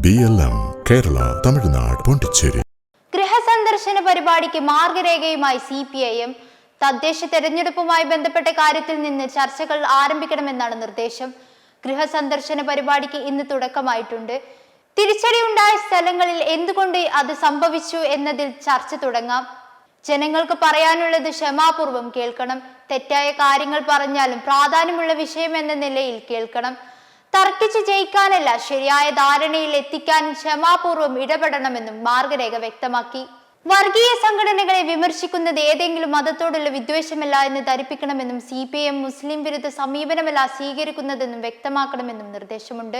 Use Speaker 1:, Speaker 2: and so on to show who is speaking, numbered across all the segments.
Speaker 1: BLM Kerala, Tamil Nadu, Pondicherry.
Speaker 2: ഗൃഹസന്ദർശന പരിപാടിക്ക് മാർഗരേഖയുമായി CPIM. തദ്ദേശ തെരഞ്ഞെടുപ്പുമായി ബന്ധപ്പെട്ട കാര്യത്തിൽ നിന്ന് ചർച്ചകൾ ആരംഭിക്കണമെന്നാണ് നിർദ്ദേശം. ഗൃഹസന്ദർശന പരിപാടിക്ക് ഇന്ന് തുടക്കമായിട്ടുണ്ട്. തിരിച്ചടിയുണ്ടായ സ്ഥലങ്ങളിൽ എന്തുകൊണ്ട് അത് സംഭവിച്ചു എന്നതിൽ ചർച്ച തുടങ്ങാം. ജനങ്ങൾക്ക് പറയാനുള്ളത് ക്ഷമാപൂർവം കേൾക്കണം. തെറ്റായ കാര്യങ്ങൾ പറഞ്ഞാലും പ്രാധാന്യമുള്ള വിഷയം എന്ന നിലയിൽ കേൾക്കണം. തർക്കിച്ച് ജയിക്കാനല്ല, ശരിയായ ധാരണയിൽ എത്തിക്കാൻ ക്ഷമാപൂർവം ഇടപെടണമെന്നും മാർഗരേഖ വ്യക്തമാക്കി. വർഗീയ സംഘടനകളെ വിമർശിക്കുന്നത് ഏതെങ്കിലും മതത്തോടുള്ള വിദ്വേഷമല്ല എന്ന് ധരിപ്പിക്കണമെന്നും CPIM മുസ്ലിം വിരുദ്ധ സമീപനമല്ല സ്വീകരിക്കുന്നതെന്നും വ്യക്തമാക്കണമെന്നും നിർദ്ദേശമുണ്ട്.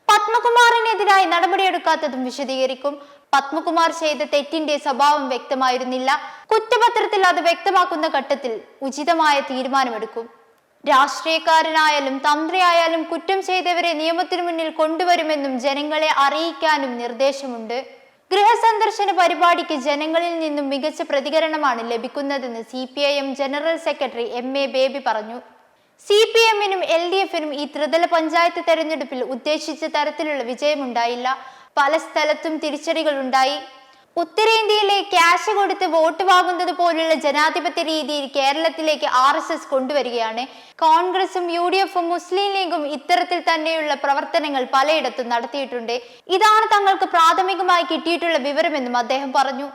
Speaker 2: പത്മകുമാറിനെതിരായി നടപടിയെടുക്കാത്തതും വിശദീകരിക്കും. പത്മകുമാർ ചെയ്ത തെറ്റിന്റെ സ്വഭാവം വ്യക്തമായിരുന്നില്ല. കുറ്റപത്രത്തിൽ അത് വ്യക്തമാക്കുന്ന ഘട്ടത്തിൽ ഉചിതമായ തീരുമാനമെടുക്കും. രാഷ്ട്രീയക്കാരനായാലും തന്ത്രിയായാലും കുറ്റം ചെയ്തവരെ നിയമത്തിനു മുന്നിൽ കൊണ്ടുവരുമെന്നും ജനങ്ങളെ അറിയിക്കാനും നിർദ്ദേശമുണ്ട്. ഗൃഹസന്ദർശന പരിപാടിക്ക് ജനങ്ങളിൽ നിന്നും മികച്ച പ്രതികരണമാണ് ലഭിക്കുന്നതെന്ന് CPIM general secretary MA baby പറഞ്ഞു. CPIM-നും LDF-നും ഈ ത്രിതല പഞ്ചായത്ത് തെരഞ്ഞെടുപ്പിൽ ഉദ്ദേശിച്ച തരത്തിലുള്ള വിജയമുണ്ടായില്ല. പല സ്ഥലത്തും തിരിച്ചടികൾ ഉണ്ടായി. ഉത്തരേന്ത്യയിലെ ക്യാഷ് കൊടുത്ത് വോട്ട് വാങ്ങുന്നത് പോലുള്ള ജനാധിപത്യ രീതിയിൽ കേരളത്തിലേക്ക് RSS കൊണ്ടുവരികയാണ്. കോൺഗ്രസും UDF-ഉം മുസ്ലിം ലീഗും ഇത്തരത്തിൽ തന്നെയുള്ള പ്രവർത്തനങ്ങൾ പലയിടത്തും നടത്തിയിട്ടുണ്ട്. ഇതാണ് തങ്ങൾക്ക് പ്രാഥമികമായി കിട്ടിയിട്ടുള്ള വിവരമെന്നും അദ്ദേഹം പറഞ്ഞു.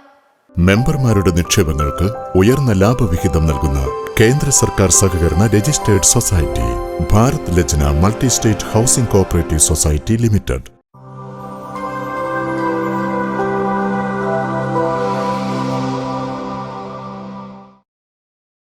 Speaker 1: മെമ്പർമാരുടെ നിക്ഷേപങ്ങൾക്ക് ഉയർന്ന ലാഭവിഹിതം നൽകുന്ന കേന്ദ്ര സർക്കാർ സഹകരണ registered society Bharat Lajna multi state housing cooperative society limited.